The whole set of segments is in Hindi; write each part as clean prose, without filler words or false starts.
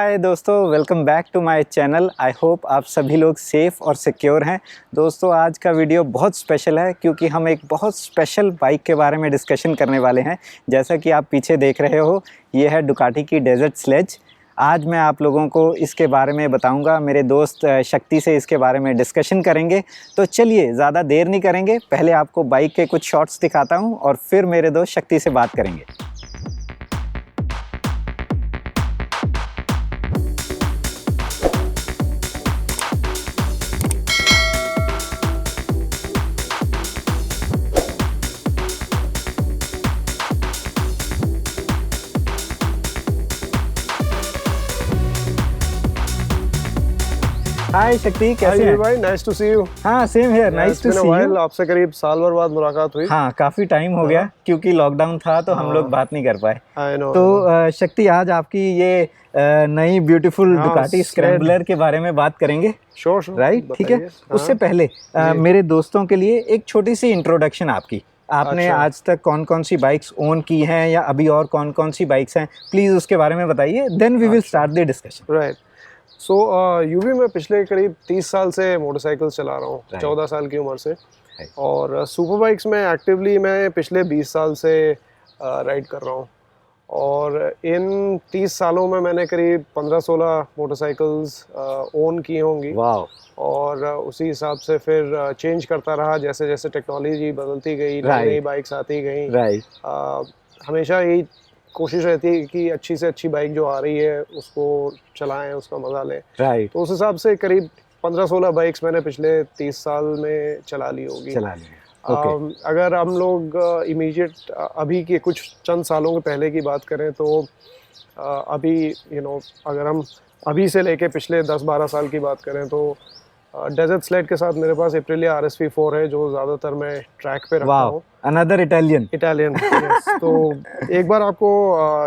हाय दोस्तों, welcome back to my channel. I hope आप सभी लोग सेफ़ और सिक्योर हैं। दोस्तों आज का वीडियो बहुत स्पेशल है क्योंकि हम एक बहुत स्पेशल बाइक के बारे में डिस्कशन करने वाले हैं। जैसा कि आप पीछे देख रहे हो, ये है डुकाटी की डेजर्ट स्लेज। आज मैं आप लोगों को इसके बारे में बताऊंगा। मेरे दोस्त शक्ति से इसके बारे में डिस्कशन करेंगे। तो चलिए ज़्यादा देर नहीं करेंगे, पहले आपको बाइक के कुछ शॉट्स दिखाता हूँ और फिर मेरे दोस्त शक्ति से बात करेंगे। हाय शक्ति, कैसे हैं भाई? Nice to see you. हाँ, same here, nice to see you. आपसे करीब साल भर बाद मुलाकात हुई। हाँ, काफ़ी टाइम हो गया क्योंकि लॉकडाउन था तो हम लोग बात नहीं कर पाए। तो शक्ति, आज आपकी ये नई ब्यूटीफुल डुकाटी स्क्रैम्बलर के बारे में बात करेंगे। श्योर राइट, ठीक है। उससे पहले मेरे दोस्तों के लिए एक छोटी सी इंट्रोडक्शन आपकी। आपने आज तक कौन कौन सी बाइक्स ओन की हैं या अभी और कौन कौन सी बाइक्स हैं, प्लीज़ उसके बारे में बताइए, then we will start the discussion. Right. So UV में पिछले करीब 30 साल से मोटरसाइकिल चला रहा हूँ, 14 साल की उम्र से। और सुपर बाइक्स में एक्टिवली मैं पिछले 20 साल से राइड कर रहा हूँ। और इन 30 सालों में मैंने करीब 15-16 मोटरसाइकिल्स ओन की होंगी। और उसी हिसाब से फिर चेंज करता रहा जैसे जैसे टेक्नोलॉजी बदलती गई, नई बाइक्स आती गई। हमेशा यही कोशिश रहती है कि अच्छी से अच्छी बाइक जो आ रही है उसको चलाएं, उसका मजा लें। तो उस हिसाब से करीब 15-16 बाइक्स मैंने पिछले 30 साल में चला ली होगी। अगर हम लोग इमीडिएट अभी के कुछ चंद सालों के पहले की बात करें तो अभी अगर हम अभी से लेके पिछले 10-12 साल की बात करें तो डेजर्ट स्लेड के साथ मेरे पास एप्रिलिया RSV4 है जो ज़्यादातर मैं ट्रैक पे रखता हूँ। Another Italian yes. तो एक बार आपको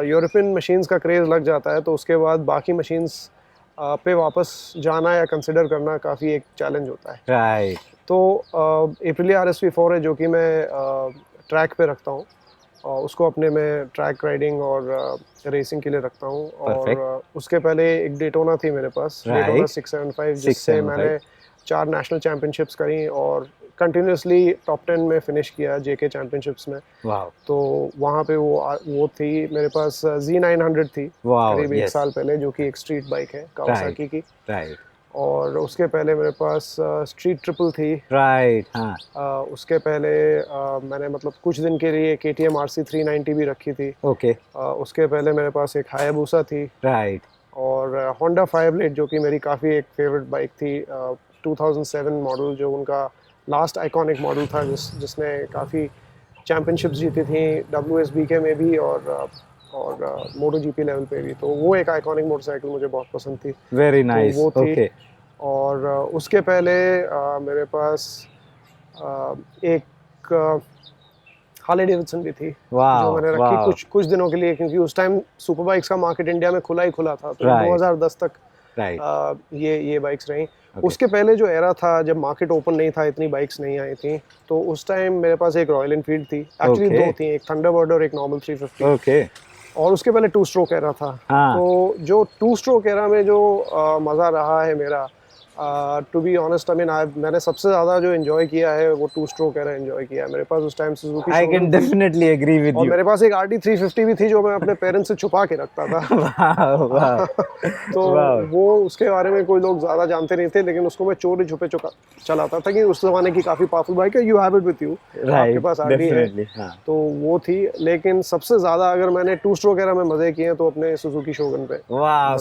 यूरोपियन मशीन्स का क्रेज़ लग जाता है तो उसके बाद बाकी मशीन्स पे वापस जाना या कंसिडर करना काफ़ी एक चैलेंज होता है। राइट। तो एप्रिलिया RSV4 है जो कि मैं ट्रैक पे रखता हूँ और उसको अपने में ट्रैक राइडिंग और रेसिंग के लिए रखता हूँ। और उसके पहले एक डेटोना थी मेरे पास, डेटोना 675, जिससे मैंने 4 नेशनल चैंपियनशिप्स करी और कंटिन्यूसली टॉप 10 में फिनिश किया JK चैंपियनशिप्स में। तो वहाँ पे वो थी मेरे पास Z900 थी करीब 1 साल पहले, जो कि एक स्ट्रीट बाइक है कावासाकी की। और उसके पहले मेरे पास स्ट्रीट ट्रिपल थी। उसके पहले मैंने मतलब कुछ दिन के लिए KTM RC 390 भी रखी थी। उसके पहले मेरे पास एक हायाबुसा थी। और होंडा फायरब्लेड जो कि मेरी काफ़ी एक फेवरेट बाइक थी, 2007 मॉडल, जो उनका लास्ट आइकॉनिक मॉडल था जिसने काफ़ी चैम्पियनशिप्स जीती थी WSBK में भी और MotoGP लेवल पे भी। तो वो एक आइकॉनिक मोटरसाइकिल मुझे बहुत पसंद थी। Very nice. तो वो थी। और उसके पहले मेरे पास एक हार्ले डेविडसन भी थी जो मैंने रखी कुछ दिनों के लिए, क्योंकि उस टाइम सुपर बाइक्स का मार्केट इंडिया में खुला था। तो 2010 तक ये बाइक्स रहीं। उसके पहले जो एरा था जब मार्केट ओपन नहीं था, इतनी बाइक्स नहीं आई थी, तो उस टाइम मेरे पास एक रॉयल एनफील्ड थी। एक्चुअली 2 थी, एक थंडरबर्ड और एक नॉर्मल 350। और उसके पहले 2 स्ट्रोक एरा था। तो जो 2 स्ट्रोक एरा में जो मज़ा रहा है मेरा, टू बी ऑनेस्ट, मैंने सबसे ज़्यादा जो एंजॉय किया है वो 2 स्ट्रोक एरा एंजॉय किया है। मेरे पास उस time Suzuki I can definitely agree with you. और मेरे पास एक RT 350 भी थी जो मैं अपने पेरेंट्स से छुपा के रखता था। तो वो उसके बारे में कोई लोग ज़्यादा जानते नहीं थे, लेकिन उसको मैं चोरी छुपे चलाता था कि उस ज़माने की काफ़ी पावरफुल बाइक है। You have it with you, आपके पास RT है। तो वो थी। लेकिन सबसे ज़्यादा अगर मैंने 2 स्ट्रोक एरा में मज़े किए तो अपने सुजुकी शोगन पे।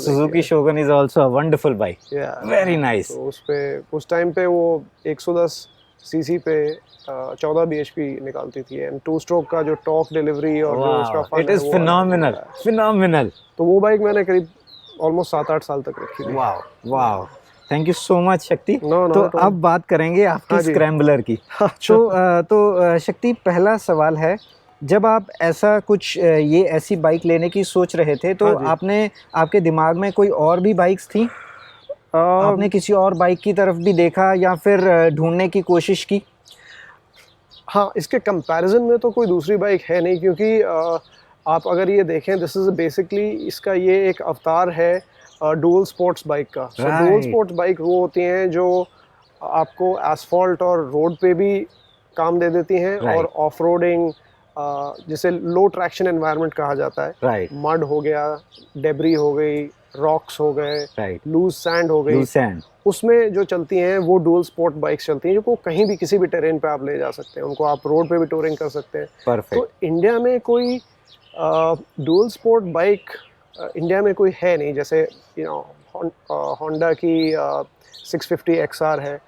Suzuki Shogun is also a wonderful bike. Very nice. तो उस टाइम पे वो 110 सीसी पे 14 bhp निकालती थी। एंड 2 स्ट्रोक का जो टॉर्क डिलीवरी और जो उसका फन है, इट इज फिनोमिनल। तो वो बाइक मैंने करीब ऑलमोस्ट 7-8 साल तक रखी थी। Wow, thank you so much शक्ति। तो अब बात करेंगे आपकी स्क्रैम्बलर की। तो शक्ति, पहला सवाल है, जब आप ऐसा कुछ ये ऐसी बाइक लेने की सोच रहे थे तो आपके दिमाग में कोई और भी बाइक्स थी? आपने किसी और बाइक की तरफ भी देखा या फिर ढूंढने की कोशिश की? हाँ, इसके कंपैरिजन में तो कोई दूसरी बाइक है नहीं, क्योंकि आप अगर ये देखें, दिस इज़ बेसिकली इसका ये एक अवतार है डुअल स्पोर्ट्स बाइक का। सो डुअल स्पोर्ट्स बाइक वो होती हैं जो आपको एसफॉल्ट और रोड पे भी काम दे देती हैं और ऑफ रोडिंग, जिसे लो ट्रैक्शन एनवायरनमेंट कहा जाता है, मड हो गया, डेब्री हो गई, रॉक्स हो गए, लूज सैंड हो गई, उसमें जो चलती हैं वो डुअल स्पोर्ट बाइक्स चलती हैं, जो को कहीं भी किसी भी टेरेन पे आप ले जा सकते हैं, उनको आप रोड पे भी टूरिंग कर सकते हैं। तो इंडिया में कोई डुअल स्पोर्ट बाइक इंडिया में कोई है नहीं, जैसे होंडा की 650 XR है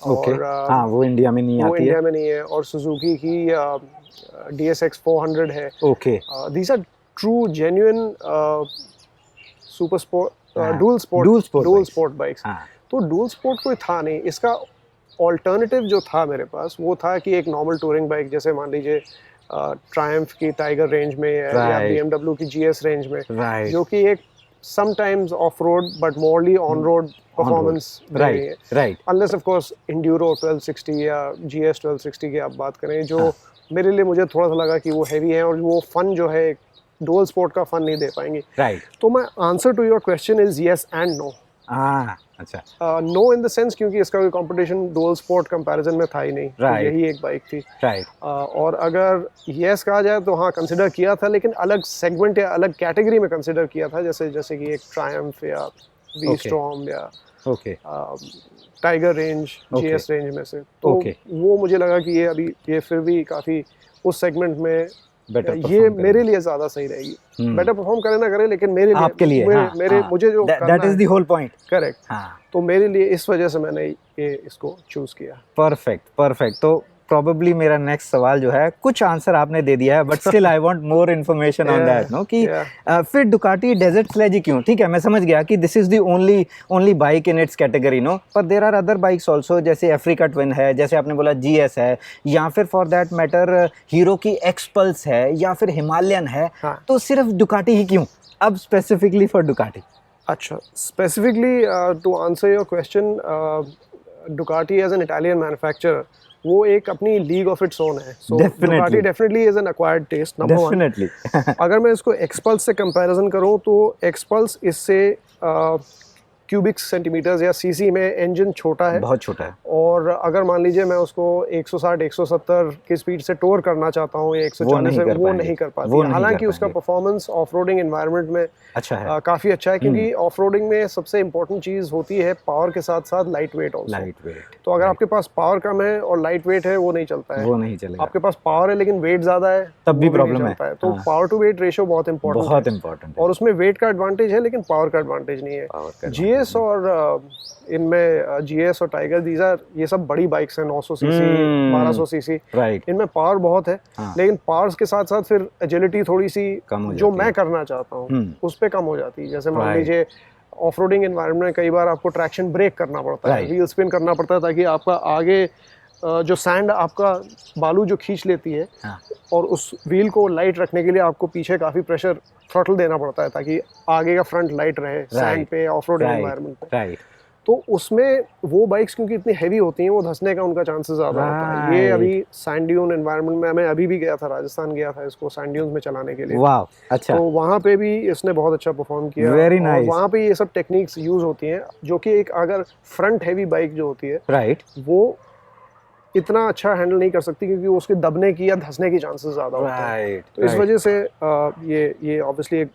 और हाँ, वो इंडिया में नहीं आती है। इंडिया में नहीं है। और सुजुकी की DSX 400 है। These are true genuine super sport dual sport bikes. तो डुअल स्पोर्ट कोई था नहीं, इसका ऑल्टरनेटिव जो था मेरे पास वो था कि एक नॉर्मल टूरिंग बाइक, जैसे मान लीजिए ट्रायम्फ की टाइगर रेंज में या BMW की GS रेंज में, जो कि एक sometimes off road but morally on road performance है, अनलेस ऑफ कोर्स इंड्यूरो 1260 या GS 1260 की आप बात करें, जो मेरे लिए मुझे थोड़ा सा लगा कि वो हैवी है और वो फन जो है डुअल स्पोर्ट का फन नहीं दे पाएंगे। तो my answer to your question is yes and no. अच्छा, नो इन द सेंस क्योंकि इसका कोई कंपटीशन डुअल स्पोर्ट कंपैरिजन में था ही नहीं, तो यही एक बाइक थी। और अगर यस कहा जाए तो हाँ कंसिडर किया था, लेकिन अलग सेगमेंट या अलग कैटेगरी में कंसिडर किया था, जैसे कि एक ट्रायम्फ या वी स्टॉर्म या टाइगर रेंज GS रेंज में से। तो वो मुझे लगा कि ये फिर भी काफ़ी उस सेगमेंट में ये मेरे लिए ज्यादा सही रहेगी। बेटर परफॉर्म करे ना करे, लेकिन मेरे लिए, आपके लिए मुझे जो that is the whole point. Correct. तो मेरे लिए इस वजह से मैंने ये इसको चूज किया। परफेक्ट। तो प्रोबेबली मेरा नेक्स्ट सवाल जो है, कुछ आंसर आपने दे दिया है but still I want more information on that, no कि फिर डुकाटी डेजर्ट स्लेज ही क्यों? ठीक है, मैं समझ गया कि this is the only bike in its category, no, पर there are other bikes also, जैसे अफ्रीका ट्विन है, जैसे आपने बोला GS है, या फिर फॉर दैट मैटर हीरो की एक्सपल्स है, या फिर हिमालयन है। तो सिर्फ डुकाटी ही क्यों अब स्पेसिफिकली फॉर डुकाटी? अच्छा, specifically to answer your question, Ducati as an Italian manufacturer वो एक अपनी लीग ऑफ इट्स ओन है। So Ducati definitely is an acquired taste, number one. अगर मैं इसको एक्सपल्स से कंपैरिजन करूं तो एक्सपल्स इससे क्यूबिक सेंटीमीटर्स या सीसी में इंजन छोटा है, बहुत छोटा है। और अगर मान लीजिए मैं उसको 160-170 की स्पीड से टोर करना चाहता हूँ या 140 से, वो नहीं कर पाती। हालांकि उसका परफॉर्मेंस ऑफ रोडिंग एनवायरनमेंट में अच्छा है, काफी अच्छा है, क्योंकि ऑफ रोडिंग में सबसे इंपॉर्टेंट चीज होती है पावर के साथ साथ लाइट वेट ऑल्सो। तो अगर आपके पास पावर कम है और लाइट वेट है, वो नहीं चलता है, वो नहीं चलेगा। आपके पास पावर है लेकिन वेट ज्यादा है, तब भी प्रॉब्लम है। तो पावर टू वेट रेशियो बहुत इंपॉर्टेंट है, और उसमें वेट का एडवांटेज है लेकिन पावर का एडवांटेज नहीं है। GS और इनमें GS और टाइगर, ये सब बड़ी बाइक्स हैं, 900 सीसी 1200 सीसी, इनमें पावर बहुत है, लेकिन पावर्स के साथ साथ फिर एजिलिटी थोड़ी सी जो मैं करना चाहता हूँ उस पे कम हो जाती है। जैसे मान लीजिए ऑफ रोडिंग एनवायरनमेंट में कई बार आपको ट्रैक्शन ब्रेक करना पड़ता है, व्हील स्पिन करना पड़ता है, ताकि आपका आगे जो सैंड आपका बालू जो खींच लेती है, और उस व्हील को लाइट रखने के लिए आपको पीछे काफी प्रेशर थ्रॉटल देना पड़ता है ताकि आगे का फ्रंट लाइट रहे सैंड पे, ऑफ रोड एनवायरनमेंट पे। तो उसमें वो बाइक्स क्योंकि इतनी हैवी होती हैं, वो धंसने का उनका चांसेस ज्यादा होता है। ये अभी सैंड ड्यून एनवायरनमेंट में मैं अभी भी गया था, राजस्थान गया था इसको सैंड ड्यून्स में चलाने के लिए। वाह, अच्छा। तो वहाँ पे भी इसने बहुत अच्छा परफॉर्म किया। Very nice. और वहाँ पे ये सब टेक्निक्स यूज होती हैं, जो कि एक अगर फ्रंट हैवी बाइक जो होती है, वो इतना अच्छा हैंडल नहीं कर सकती, क्योंकि उसके दबने की या धंसने की चांसेस ज्यादा होते हैं। तो इस वजह से ये ऑब्वियसली एक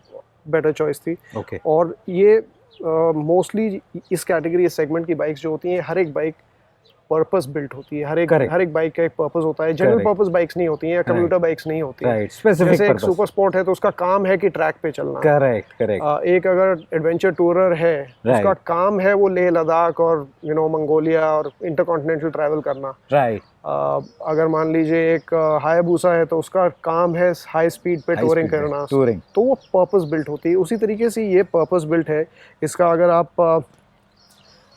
बेटर चॉइस थी। और ये मोस्टली इस कैटेगरी, इस सेगमेंट की बाइक्स जो होती हैं, हर एक बाइक पर्पस बिल्ट होती है। हर एक बाइक का एक पर्पस होता है। जनरल पर्पस बाइक्स नहीं होती हैं या कम्यूटर बाइक्स नहीं होती हैं। जैसे एक सुपर स्पोर्ट है तो उसका काम है कि ट्रैक पे चलना। करेक्ट। एक अगर एडवेंचर टूरर है, उसका काम है वो लेह लद्दाख और मंगोलिया और इंटरकॉन्टिनेंटल ट्रैवल करना। अगर मान लीजिए एक हायाबुसा है तो उसका काम है हाई स्पीड पे टूरिंग करना। तो वो पर्पस बिल्ट होती है। उसी तरीके से ये पर्पस बिल्ट है इसका। अगर आप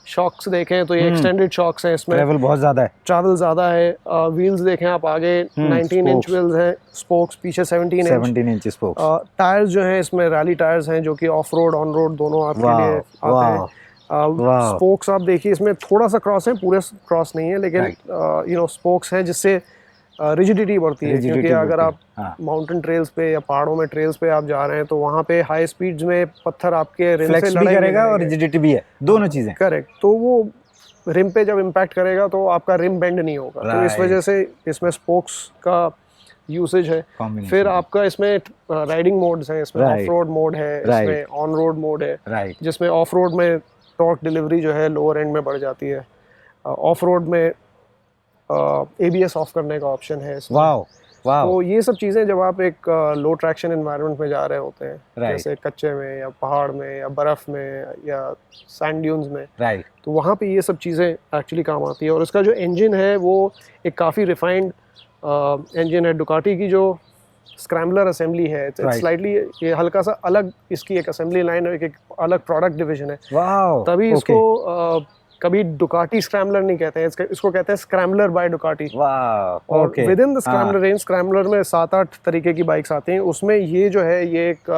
शॉक्स देखें तो ये एक्सटेंडेड शॉक्स हैं, इसमें ट्रैवल बहुत ज़्यादा है। व्हील्स देखें आप, आगे 19 इंच व्हील्स हैं, स्पोक्स पीछे 17 इंच स्पोक्स। टायर्स जो हैं इसमें रैली टायर्स हैं, जो कि ऑफ रोड ऑन रोड दोनों आपके लिए आते हैं। स्पोक्स आप देखिए इसमें थोड़ा सा क्रॉस है, पूरे क्रॉस नहीं है, लेकिन स्पोक्स हैं जिससे रिजिडिटी बढ़ती है, Rigidity क्योंकि अगर बढ़ती आप है, हाँ। माउंटेन ट्रेल्स पे या पहाड़ों में ट्रेल्स पे आप जा रहे हैं तो वहाँ पे हाई स्पीड्स में पत्थर आपके रिम से फ्लेक्स भी लड़ाई करेगा और रिजिडिटी भी है, दोनों चीजें। करेक्ट, तो वो रिम पे जब इम्पैक्ट करेगा तो आपका रिम बेंड नहीं होगा, तो इस वजह से इसमें स्पोक्स का यूसेज है। Combination फिर है। आपका इसमें राइडिंग मोड्स हैं, इसमें Right. ऑफ रोड मोड है, Right. इसमें ऑन रोड मोड है, राइट, जिसमें ऑफ रोड में टॉर्क डिलीवरी जो है लोअर एंड में बढ़ जाती है। ऑफ रोड में ABS ऑफ करने का ऑप्शन है इसमें। वाओ वाओ, तो ये सब चीज़ें जब आप एक लो ट्रैक्शन एनवायरनमेंट में जा रहे होते हैं, Right. जैसे कच्चे में या पहाड़ में या बर्फ़ में या सैंड ड्यून्स में, राइट, तो वहाँ पे ये सब चीज़ें एक्चुअली काम आती है। और इसका जो इंजन है वो एक काफ़ी रिफाइंड इंजन है। डुकाटी की जो स्क्रैम्बलर असेंबली है, Right. स्लाइटली ये हल्का सा अलग, इसकी एक असेंबली लाइन और एक अलग प्रोडक्ट डिवीजन है, वाओ, तभी ओके, इसको कभी डुकाटी स्क्रैम्बलर नहीं कहते हैं, इसको कहते हैं स्क्रैम्बलर बाय डुकाटी। वाओ, और ओके, विद इन द हाँ, स्क्रैम्बलर रेंज, स्क्रैम्बलर में 7-8 तरीके की बाइक्स आती हैं, उसमें ये जो है ये एक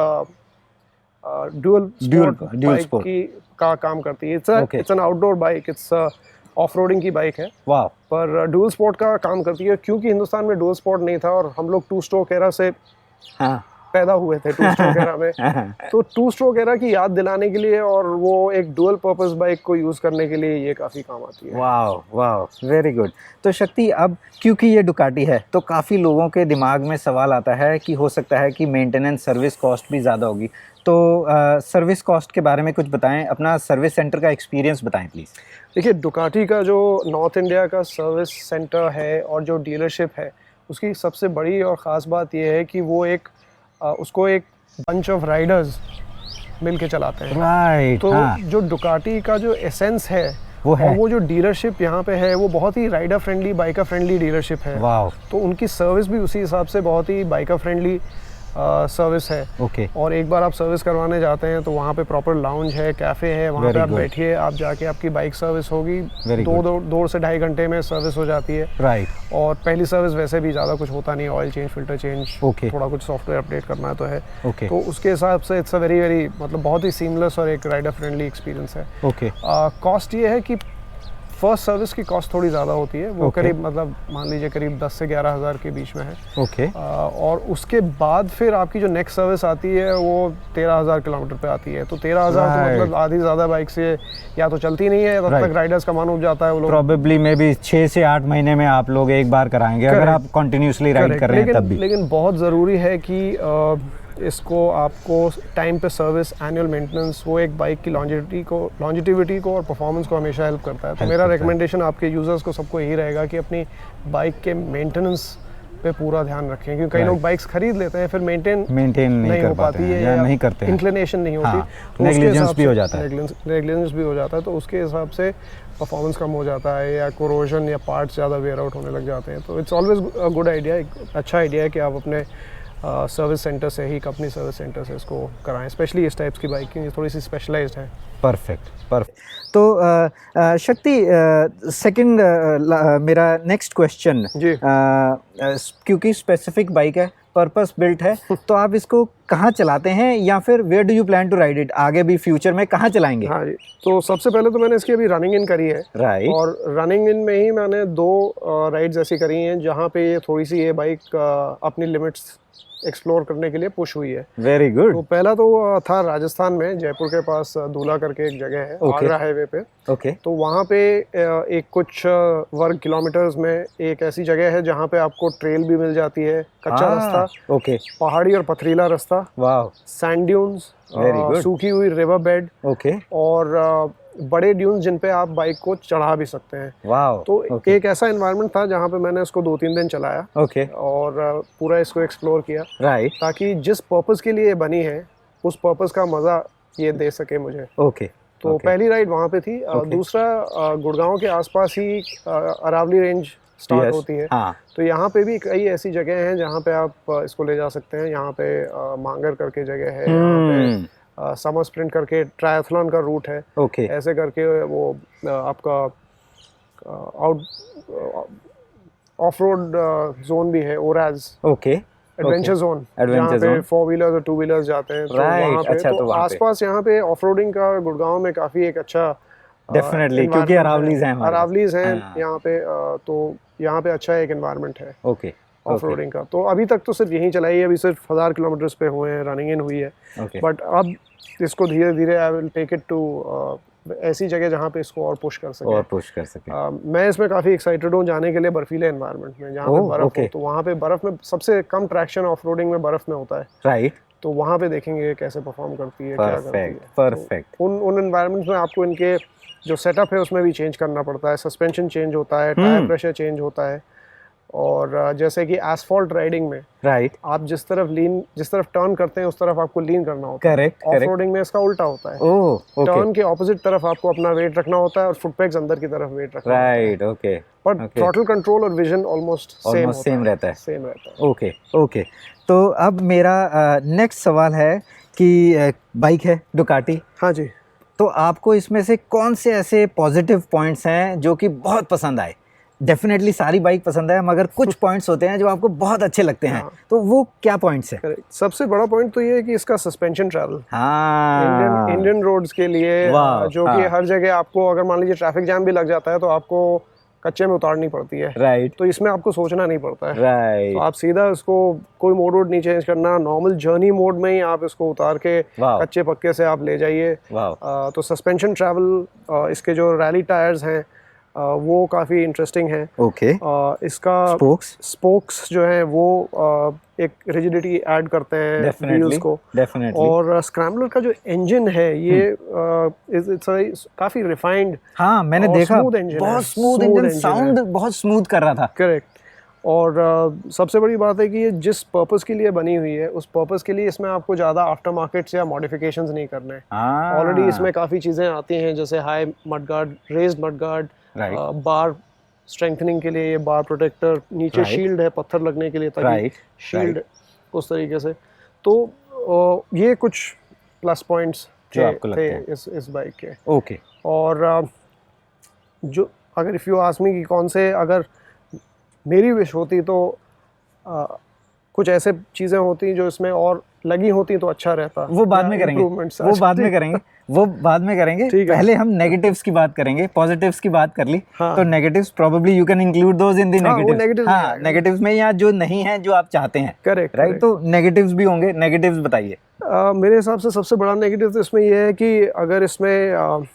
ड्यूल बाइक sport. की का काम करती है। Okay. It's an outdoor bike, it's off roading की बाइक है, वाओ, पर डुअल स्पोर्ट का काम करती है। क्योंकि हिंदुस्तान में डुअल स्पोर्ट नहीं था और हम लोग 2 स्ट्रोक एरा से हाँ, पैदा हुए थे, 2 स्ट्रोक एरा में, तो 2 स्ट्रोक एरा की याद दिलाने के लिए और वो एक डुअल पर्पस बाइक को यूज़ करने के लिए ये काफ़ी काम आती है। Wow wow, very good. तो शक्ति, अब क्योंकि ये डुकाटी है तो काफ़ी लोगों के दिमाग में सवाल आता है कि हो सकता है कि मेंटेनेंस सर्विस कॉस्ट भी ज़्यादा होगी, तो सर्विस कॉस्ट के बारे में कुछ बताएं, अपना सर्विस सेंटर का एक्सपीरियंस बताएं प्लीज़। देखिए, डुकाटी का जो नॉर्थ इंडिया का सर्विस सेंटर है और जो डीलरशिप है, उसकी सबसे बड़ी और ख़ास बात यह है कि वो उसको एक बंच ऑफ राइडर्स मिल के चलाते हैं। राइट, तो हाँ, जो डुकाटी का जो एसेंस है वो है, और वो जो डीलरशिप यहाँ पे है वो बहुत ही rider friendly, biker friendly dealership है। वाओ, तो उनकी सर्विस भी उसी हिसाब से बहुत ही बाइकर फ्रेंडली सर्विस है। ओके, और एक बार आप सर्विस करवाने जाते हैं तो वहाँ पे प्रॉपर लाउंज है, कैफ़े है, वहाँ Very पे आप good. बैठिए, आप जाके आपकी बाइक सर्विस होगी, Very दो से 2.5 घंटे में सर्विस हो जाती है। राइट, और पहली सर्विस वैसे भी ज़्यादा कुछ होता नहीं, oil change, filter change, Okay. थोड़ा कुछ सॉफ्टवेयर अपडेट करना तो है। ओके, तो उसके हिसाब से इट्स अ वेरी मतलब बहुत ही सीमलेस और एक राइडर फ्रेंडली एक्सपीरियंस है। ओके, कॉस्ट ये है कि फर्स्ट सर्विस की कॉस्ट थोड़ी ज़्यादा होती है, वो Okay. करीब मतलब मान लीजिए करीब 10 से 11 हज़ार के बीच में है। ओके, और उसके बाद फिर आपकी जो नेक्स्ट सर्विस आती है वो 13,000 किलोमीटर पे आती है। तो 13,000 तो Right. मतलब आधी ज़्यादा बाइक से या तो चलती नहीं है, तब Right. तक राइडर्स का मन उब जाता है वो लोग। प्रोबेबली मे बी 6 से 8 महीने में आप लोग एक बार कराएंगे, अगर Correct. आप कंटिन्यूसली राइड Correct. कर रहे हैं तब भी। लेकिन बहुत ज़रूरी है कि इसको आपको टाइम पे सर्विस, एनुअल मेंटेनेंस, वो एक बाइक की लॉन्जिटिविटी को और परफॉर्मेंस को हमेशा हेल्प करता है। तो Help मेरा करता है। रिकमेंडेशन आपके यूज़र्स को सबको यही रहेगा कि अपनी बाइक के मेंटेनेंस पे पूरा ध्यान रखें, क्योंकि कई Right. लोग बाइक्स खरीद लेते हैं फिर मेंटेन नहीं हो कर पाते पाती हैं है या नहीं करते हैं, इंक्लिनेशन नहीं होती। हाँ, तो उसके negligence हिसाब भी हो से जाता है। नेग्लिजेंस भी हो जाता है, तो उसके हिसाब से परफॉर्मेंस कम हो जाता है या कोरोजन या पार्ट्स ज़्यादा वेयर आउट होने लग जाते हैं। तो it's always a good idea, एक अच्छा आइडिया है कि आप अपने सर्विस सेंटर से ही, कंपनी सर्विस सेंटर से इसको कराएं, स्पेशली इस टाइप्स की बाइक की थोड़ी सी स्पेशलाइज्ड है। परफेक्ट। तो शक्ति, सेकंड मेरा नेक्स्ट क्वेश्चन, जी। क्योंकि स्पेसिफिक बाइक है, पर्पस बिल्ट है, तो आप इसको कहाँ चलाते हैं या फिर where do you plan to ride it, आगे भी फ्यूचर में कहाँ चलाएंगे? हाँ जी, तो सबसे पहले तो मैंने इसकी अभी रनिंग इन करी है। राइट, और रनिंग इन में ही मैंने 2 राइड्स ऐसी करी हैं जहाँ पे ये थोड़ी सी ये बाइक अपनी लिमिट्स एक्सप्लोर करने के लिए पुश हुई है। वेरी गुड, तो पहला तो था राजस्थान में, जयपुर के पास दूला करके एक जगह है, Okay. आगरा हाईवे पे। ओके, तो वहाँ पे एक कुछ वर्ग किलोमीटर्स में एक ऐसी जगह है जहाँ पे आपको ट्रेल भी मिल जाती है, कच्चा रास्ता, ओके, पहाड़ी और पथरीला रास्ता, वाह, सैंड ड्यून्स, Very good. सूखी हुई रिवर बेड ओके, और बड़े ड्यून्स जिन पे आप बाइक को चढ़ा भी सकते हैं। वाह, तो एक ऐसा एनवायरनमेंट था जहाँ पे मैंने इसको 2-3 दिन चलाया ओके, और पूरा इसको एक्सप्लोर किया, राइट, ताकि जिस पर्पस के लिए ये बनी है उस पर्पस का मज़ा ये दे सके मुझे। ओके, तो पहली राइड वहाँ पे थी। Okay. दूसरा गुड़गांव के आसपास ही अरावली रेंज स्टार्ट होती है। हाँ, तो यहाँ पे भी कई ऐसी जगह हैं जहाँ पे आप इसको ले जा सकते हैं। यहाँ पे मांगर करके जगह है, यहाँ पे समर स्प्रिंट करके ट्रायथलॉन का रूट है, ओके, ऐसे करके वो आपका ऑफ रोड जोन भी है, ओराज ओके, एडवेंचर जोन, Adventure जहाँ पे zone. 4 व्हीलर्स और 2 व्हीलर्स जाते हैं। तो Right, वहाँ पे अच्छा, तो वहाँ पे। आसपास यहाँ पे ऑफ रोडिंग का गुड़गांव में काफ़ी एक अच्छा डेफिनेटली, क्योंकि अरावलीज हैं हमारे अरावलीज हैं हाँ। यहाँ पे, तो यहाँ पे अच्छा एक एनवायरनमेंट है ओके ऑफ रोडिंग का। तो अभी तक तो सिर्फ यहीं चलाई है, अभी सिर्फ 1000 किलोमीटर पे हुए हैं, रनिंग इन हुई है। बट अब इसको धीरे धीरे I will take it to ऐसी जगह जहाँ पे इसको और पुश कर सके। मैं इसमें काफ़ी एक्साइटेड हूँ जाने के लिए बर्फीले एनवायरनमेंट में, जहाँ पे बर्फ हो। तो वहाँ पे बर्फ में सबसे कम ट्रैक्शन ऑफ रोडिंग में बर्फ में होता है, राइट। तो वहाँ पे देखेंगे कैसे परफॉर्म करती है, क्या करती है। परफेक्ट। तो उन एनवायरनमेंट्स में आपको इनके जो सेटअप है उसमें भी चेंज करना पड़ता है, सस्पेंशन चेंज होता है, टायर प्रेशर चेंज होता है। और जैसे कि एसफॉल्ट राइडिंग में राइट आप जिस तरफ टर्न करते हैं उस तरफ आपको लीन करना होता है। करेक्ट। ऑफ रोडिंग में इसका उल्टा होता है, टर्न के ऑपोजिट तरफ आपको अपना वेट रखना होता है और फुट पेग्स अंदर की तरफ वेट रखना होता है। Right okay. पर थ्रॉटल कंट्रोल और विजन ऑलमोस्ट सेम रहता है। Okay okay. तो अब मेरा नेक्स्ट सवाल है कि बाइक है डुकाटी। हाँ जी। तो आपको इसमें से कौन से ऐसे पॉजिटिव पॉइंट्स हैं जो कि बहुत पसंद आए? डेफिनेटली सारी बाइक पसंद है, मगर कुछ पॉइंट्स होते हैं जो आपको बहुत अच्छे लगते हैं। हाँ। तो वो क्या पॉइंट्स हैं? सबसे बड़ा पॉइंट तो ये है कि इसका सस्पेंशन ट्रैवल इंडियन रोड्स के लिए, जो कि हर जगह आपको अगर मान लीजिए ट्रैफिक जैम भी लग जाता है तो आपको कच्चे में उतारनी पड़ती है। राइट। तो इसमें आपको सोचना नहीं पड़ता है। राइट। तो आप सीधा इसको कोई मोड नहीं चेंज करना, नॉर्मल जर्नी मोड में ही आप इसको उतार के कच्चे पक्के से आप ले जाइए। तो सस्पेंशन ट्रैवल, इसके जो रैली टायर्स हैं वो काफ़ी इंटरेस्टिंग है। ओके। इसका स्पोक्स जो है वो एक रिजिडिटी ऐड करते हैं व्हील्स को। और स्क्रैम्बलर का जो इंजन है ये काफ़ी रिफाइंड, हाँ मैंने देखा, बहुत स्मूथ इंजन, साउंड बहुत स्मूथ कर रहा था। करेक्ट। और सबसे बड़ी बात है कि ये जिस पर्पस के लिए बनी हुई है उस पर्पस के लिए इसमें आपको ज़्यादा आफ्टर मार्केट्स या मॉडिफिकेशंस नहीं करने हैं। ऑलरेडी इसमें काफ़ी चीज़ें आती हैं, जैसे हाई मडगार्ड, रेज्ड मडगार्ड, बार स्ट्रेंथनिंग के लिए ये बार प्रोटेक्टर, नीचे शील्ड है पत्थर लगने के लिए ताकि शील्ड उस तरीके से। तो ये कुछ प्लस पॉइंट्स थे इस बाइक के। ओके। और जो अगर इफ़ यू आस्क मी कि कौन से, अगर मेरी विश होती तो कुछ ऐसे चीज़ें होती जो इसमें और लगी होती तो अच्छा रहता। वो बाद में करेंगे, वो बाद में करेंगे। पहले हम नेगेटिव्स की बात करेंगे, पॉजिटिव्स की बात कर ली। हाँ। तो negatives probably you can include those in the negatives. हाँ, नेगेटिव्स में या जो नहीं है जो आप चाहते हैं। Correct right. तो नेगेटिव्स भी होंगे, नेगेटिव्स बताइए। मेरे हिसाब से सबसे बड़ा नेगेटिव तो इसमें ये है कि अगर इसमें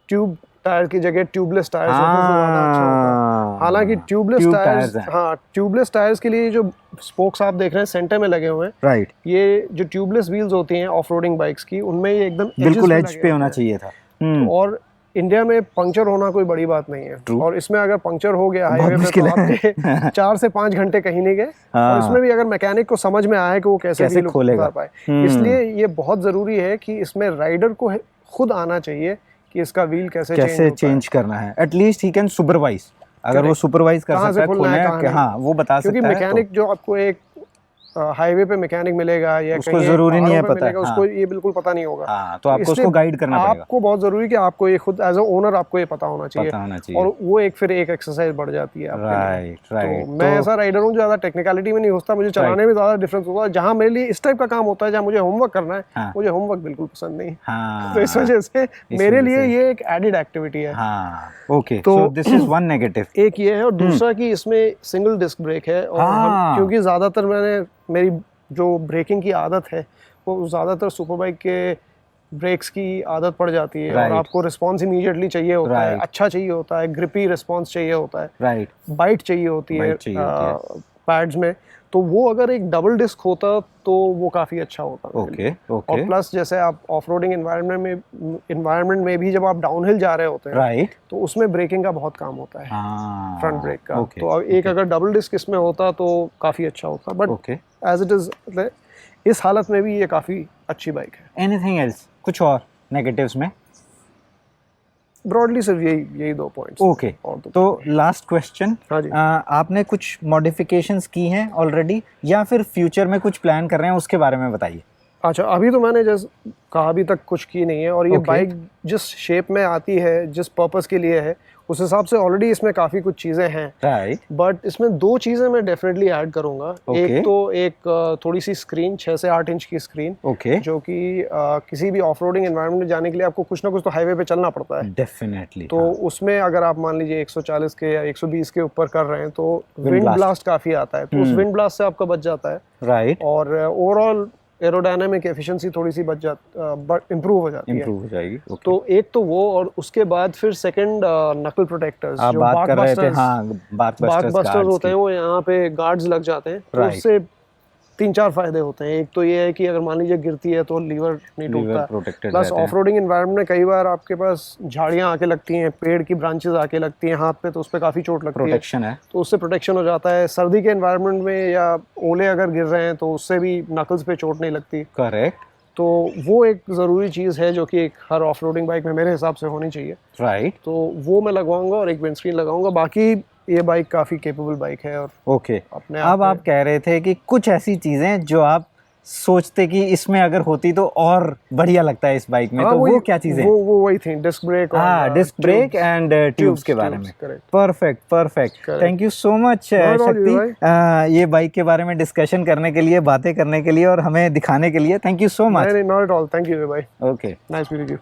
ट्यूब टायर की जगह ट्यूबलेस टायर्स होते तो ज़्यादा अच्छा होता। हालांकि ट्यूबलेस टायर्स के लिए जो स्पोक्स आप देख रहे हैं सेंटर में लगे हुए हैं, राइट, ये जो ट्यूबलेस व्हील्स होती हैं ऑफ रोडिंग बाइक्स की, उनमें ये एकदम बिल्कुल एज पे होना चाहिए था। और इंडिया में पंक्चर होना कोई बड़ी बात नहीं है। और इसमें अगर पंक्चर हो गया हाईवे पे तो आपके 4 से 5 घंटे कहीं नहीं गए। और इसमें भी अगर मैकेनिक को समझ में आया कि वो कैसे खोलेगा पाए, इसलिए ये बहुत ज़रूरी है कि इसमें राइडर को खुद आना चाहिए कि इसका व्हील कैसे चेंज करना है। एटलीस्ट ही कैन सुपरवाइज, अगर वो सुपरवाइज कर सकता है खोलना, हाँ वो बता सकता है। क्योंकि मैकेनिक जो आपको एक हाईवे पे मैकेनिक मिलेगा या उसको जरूरी नहीं है पता है, उसको ये बिल्कुल पता नहीं होगा। हाँ, तो आपको उसको गाइड करना पड़ेगा। आपको बहुत जरूरी कि आपको ये खुद एज अ ओनर आपको ये पता होना चाहिए। और वो फिर एक एक्सरसाइज बढ़ जाती है आपके लिए। तो मैं ऐसा राइडर हूँ जो ज्यादा टेक्निकलिटी में नहीं होता, मुझे चलाने में ज्यादा डिफरेंस होता है। जहाँ मेरे लिए इस टाइप का काम होता है, जहाँ मुझे होमवर्क करना है, मुझे होमवर्क बिल्कुल पसंद नहीं। तो इस वजह से मेरे लिए ये एक एडेड एक्टिविटी है। ओके, तो दिस इज वन नेगेटिव। एक ये है, और दूसरा कि इसमें सिंगल डिस्क ब्रेक है। और क्योंकि ज्यादातर मेरी जो ब्रेकिंग की आदत है वो ज़्यादातर सुपर बाइक के ब्रेक्स की आदत पड़ जाती है। और आपको रिस्पांस इमीडिएटली चाहिए होता है, अच्छा चाहिए होता है, ग्रिपी रिस्पांस चाहिए होता है, बाइट चाहिए होती है पैड्स में। तो वो अगर एक डबल डिस्क होता तो वो काफ़ी अच्छा होता। और प्लस जैसे आप ऑफ रोडिंग इन्वायरमेंट में भी जब आप डाउनहिल जा रहे होते हैं, तो उसमें ब्रेकिंग का बहुत काम होता है, फ्रंट ब्रेक का। तो एक अगर डबल डिस्क इसमें होता तो काफ़ी अच्छा होता। बट एज इट इज इस हालत में भी ये काफ़ी अच्छी बाइक है। एनीथिंग एल्स, कुछ और नेगेटिव्स में? ब्रॉडली सिर्फ यही 2 पॉइंट्स। ओके, तो लास्ट क्वेश्चन। हाँ जी। आपने कुछ मॉडिफिकेशंस की हैं ऑलरेडी या फिर फ्यूचर में कुछ प्लान कर रहे हैं, उसके बारे में बताइए। अच्छा, अभी तो मैंने जैसे कहा अभी तक कुछ की नहीं है, और ये Okay. बाइक जिस शेप में आती है, जिस पर्पस के लिए है, उस हिसाब से ऑलरेडी इसमें काफ़ी कुछ चीज़ें हैं। राइट, बट इसमें दो चीज़ें मैं डेफिनेटली ऐड करूँगा। Okay. एक तो एक थोड़ी सी स्क्रीन, 6 से 8 इंच की स्क्रीन, ओके, जो कि किसी भी ऑफ रोडिंग एनवायरनमेंट में जाने के लिए आपको कुछ ना कुछ तो हाईवे पे चलना पड़ता है। डेफिनेटली। तो उसमें अगर आप मान लीजिए 140 के या 120 के ऊपर कर रहे हैं तो विंड blast. ब्लास्ट काफ़ी आता है, तो उस विंड ब्लास्ट से आपका बच जाता है, राइट, और ओवरऑल एरोडायनामिक एफिशिएंसी थोड़ी सी इम्प्रूव हो जाती है। इम्प्रूव हो जाएगी। ओके, तो एक तो वो, और उसके बाद फिर सेकंड नकल प्रोटेक्टर्स, आप जो बात कर रहे थे, बार्कबस्टर्स हाँ, बार्कबस्टर्स बार्कबस्टर्स होते हैं, वो यहाँ पे गार्ड्स लग जाते हैं, तो Right. उससे 3-4 फायदे होते हैं। एक तो ये है कि अगर मान लीजिए गिरती है तो लीवर नहीं लीवर टूटता। प्रोटेक्टेड प्लस रहते हैं। ऑफ रोडिंग एनवायरनमेंट में कई बार आपके पास झाड़ियाँ आके लगती हैं, पेड़ की ब्रांचेस आके लगती हैं हाथ पे, तो उस पर काफ़ी चोट लगती है, प्रोटेक्शन है। तो उससे प्रोटेक्शन हो जाता है। सर्दी के एनवायरनमेंट में या ओले अगर गिर रहे हैं तो उससे भी नकल्स पे चोट नहीं लगती। करेक्ट, तो वो एक ज़रूरी चीज़ है जो कि एक हर ऑफ रोडिंग बाइक में मेरे हिसाब से होनी चाहिए। राइट, तो वो मैं लगवाऊंगा, और एक विंडस्क्रीन लगाऊंगा। बाकी ये बाइक काफ़ी केपेबल बाइक है, और ओके। अपने अब आप कह रहे थे कि कुछ ऐसी चीजें जो आप सोचते कि इसमें अगर होती तो और बढ़िया लगता है इस बाइक में, तो वो क्या चीजें? वो वही थी, डिस्क ब्रेक, हाँ, डिस्क ब्रेक एंड ट्यूब्स के बारे में। Correct. Perfect, perfect, Correct. Thank you so much all you, शक्ति, ये बाइक के बारे में डिस्कशन करने के लिए, बातें करने के लिए और हमें दिखाने के लिए। Thank you so much. Not at all, thank you भाई, ओके। Nice meeting you.